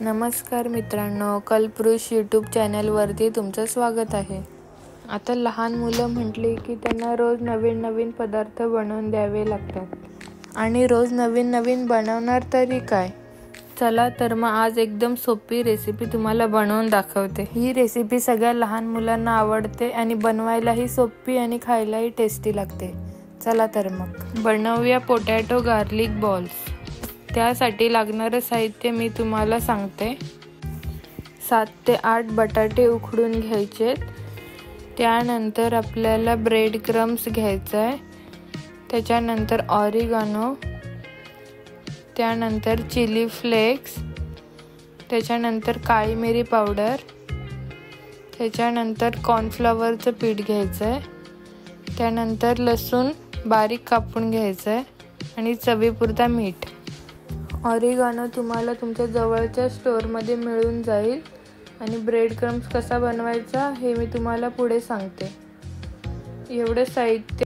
नमस्कार मित्रांनो, कल्पवृक्ष यूट्यूब चॅनलवरती तुमचं स्वागत आहे. आता लहान मुलं म्हटली की त्यांना रोज नवीन नवीन पदार्थ बनवून द्यावे लागतात आणि रोज नवीन नवीन बनवणार तरी काय. चला तर मग आज एकदम सोपी रेसिपी तुम्हाला बनवून दाखवते. ही रेसिपी सगळ्या लहान मुलांना आवडते आणि बनवायलाही सोपी आणि खायलाही टेस्टी लागते. चला तर मग बनवूया पोटॅटो गार्लिक बॉल्स. त्यासाठी लागणारं साहित्य मी तुम्हाला सांगते. 7 ते 8 बटाटे उकडून घ्यायचे. त्यानंतर आपल्याला ब्रेड क्रम्स घ्यायचं आहे. त्याच्यानंतर ऑरिगॅनो, त्यानंतर चिली फ्लेक्स, त्याच्यानंतर काळी मिरी पावडर, त्याच्यानंतर कॉर्नफ्लॉवरचं पीठ घ्यायचं आहे. त्यानंतर लसूण बारीक कापून घ्यायचं आहे आणि चवीपुरता मीठ. ऑरिगॅनो तुम्हाला तुमच्या जवळच्या स्टोअरमध्ये मिळून जाईल आणि ब्रेड क्रम्स कसा बनवायचा हे मी तुम्हाला पुढे सांगते. एवढं साहित्य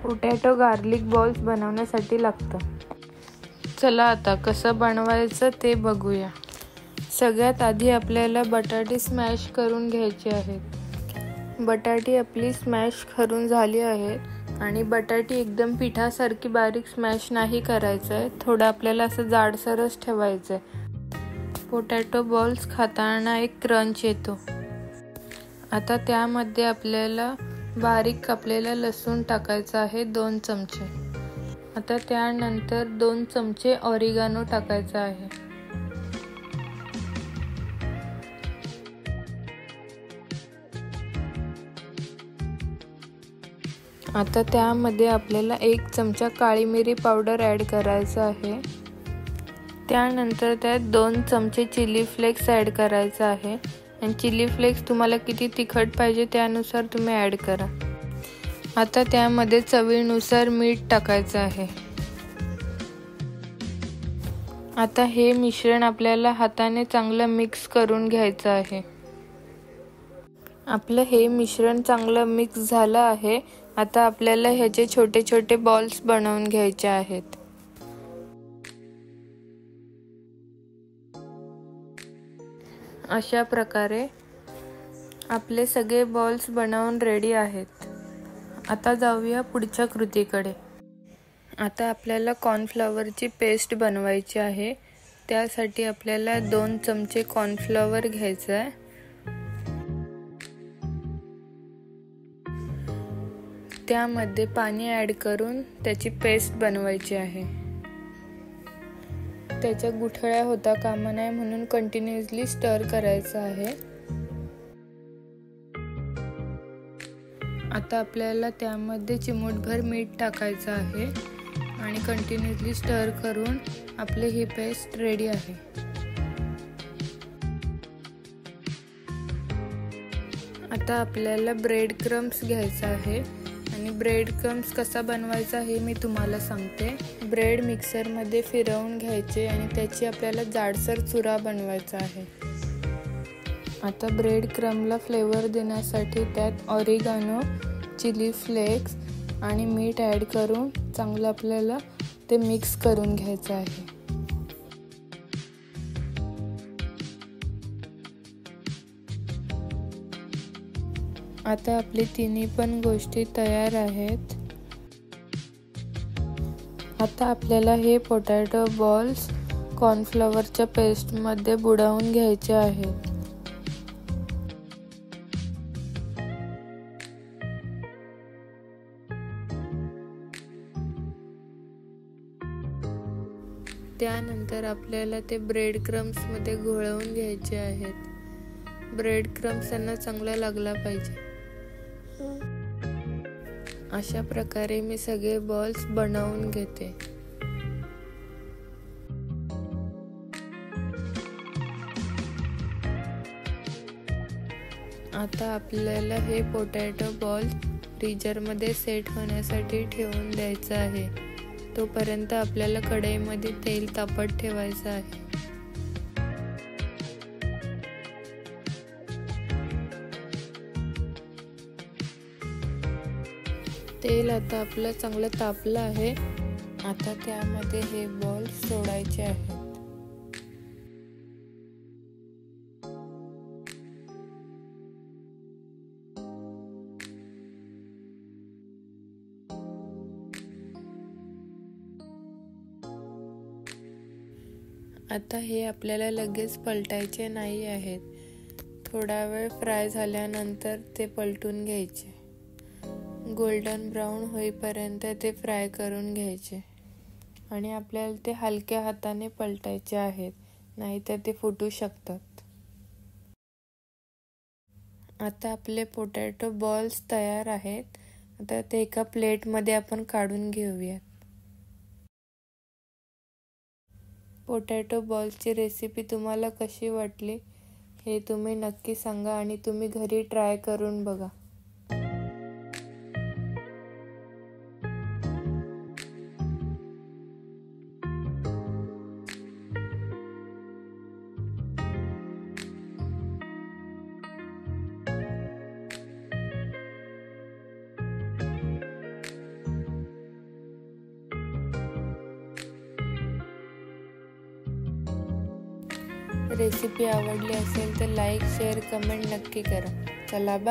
पोटॅटो गार्लिक बॉल्स बनवण्यासाठी लागतं. चला आता कसं बनवायचं ते बघूया. सगळ्यात आधी आपल्याला बटाटे स्मॅश करून घ्यायचे आहेत. बटाटे आपली स्मॅश करून झाली आहेत आणि बटाटे एकदम पिठासारखी बारीक स्मॅश नाही करायचं आहे. थोडं आपल्याला असं जाडसरच ठेवायचं आहे. पोटॅटो बॉल्स खाताना एक क्रंच येतो. आता त्यामध्ये आपल्याला बारीक कापलेला लसूण टाकायचा आहे 2 चमचे. आता त्यानंतर 2 चमचे ऑरिगॅनो टाकायचा आहे. आता त्यामध्ये आपल्याला 1 चमचा काळी मिरी पावडर ॲड करायचं आहे. त्यानंतर त्यात 2 चमचे चिली फ्लेक्स ॲड करायचं आहे आणि चिली फ्लेक्स तुम्हाला किती तिखट पाहिजे त्यानुसार तुम्ही ॲड करा. आता त्यामध्ये चवीनुसार मीठ टाकायचं आहे. आता हे मिश्रण आपल्याला हाताने चांगलं मिक्स करून घ्यायचं आहे. आपलं हे मिश्रण चांगलं मिक्स झालं आहे. आता आपल्याला ह्याचे छोटे छोटे बॉल्स बनवून घ्यायचे आहेत. अशा प्रकारे आपले सगळे बॉल्स बनवून रेडी आहेत. आता जाऊया पुढच्या कृतीकडे. आता आपल्याला कॉर्नफ्लॉवरची पेस्ट बनवायची आहे. त्यासाठी आपल्याला 2 चमचे कॉर्नफ्लॉवर घ्यायचं आहे. त्यामध्ये पाणी ॲड करून त्याची पेस्ट बनवायची आहे. त्याच्या गुठळ्या होता कामा नये म्हणून कंटिन्युअसली स्टर करायचं आहे. आता आपल्याला त्यामध्ये चिमूटभर मीठ टाकायचं आहे आणि कंटिन्युअसली स्टर करून आपली ही पेस्ट रेडी आहे. आता आपल्याला ब्रेड क्रम्स घ्यायचा आहे आणि ब्रेड क्रम्स कसा बनवायचा हे मी तुम्हाला सांगते. ब्रेड मिक्सरमध्ये फिरवून घ्यायचे आणि त्याची आपल्याला जाडसर चुरा बनवायचा आहे. आता ब्रेड क्रम्सला फ्लेवर देण्यासाठी त्यात ऑरिगॅनो, चिली फ्लेक्स आणि मीठ ॲड करून चांगलं आपल्याला ते मिक्स करून घ्यायचं आहे. आता आपली तिन्ही पण गोष्टी तयार आहेत. आता आपल्याला हे पोटॅटो बॉल्स कॉर्नफ्लॉवरच्या पेस्टमध्ये बुडवून घ्यायचे आहेत. त्यानंतर आपल्याला ते ब्रेड क्रम्समध्ये घोळवून घ्यायचे आहेत. ब्रेड क्रम्स त्यांना चांगला लागला पाहिजे. अशा प्रकारे मी सगळे बॉल्स बनवून घेते. आता आपल्याला हे पोटॅटो बॉल्स फ्रीजरमध्ये सेट होण्यासाठी ठेवून द्यायचं आहे. तोपर्यंत आपल्याला कढईमध्ये तेल तापत ठेवायचं आहे. तेल आता आपलं चांगलं तापलं आहे. आता त्यामध्ये हे बॉल सोडायचे आहेत. आता हे आपल्याला लगेच पलटायचे नाही आहेत. थोडा वेळ फ्राय झाल्यानंतर ते पलटून घ्यायचे. गोल्डन ब्राऊन होईपर्यंत ते फ्राय करून घ्यायचे आणि आपल्याला ते हलक्या हाताने पलटायचे आहेत, नाहीतर ते फुटू शकतात. आता आपले पोटॅटो बॉल्स तयार आहेत. आता ते एका प्लेटमध्ये आपण काढून घेऊयात. पोटॅटो बॉल्सची रेसिपी तुम्हाला कशी वाटली हे तुम्ही नक्की सांगा आणि तुम्ही घरी ट्राय करून बघा. रेसिपी आवडली असेल तर लाईक, शेअर, कमेंट नक्की करा. चला बाय.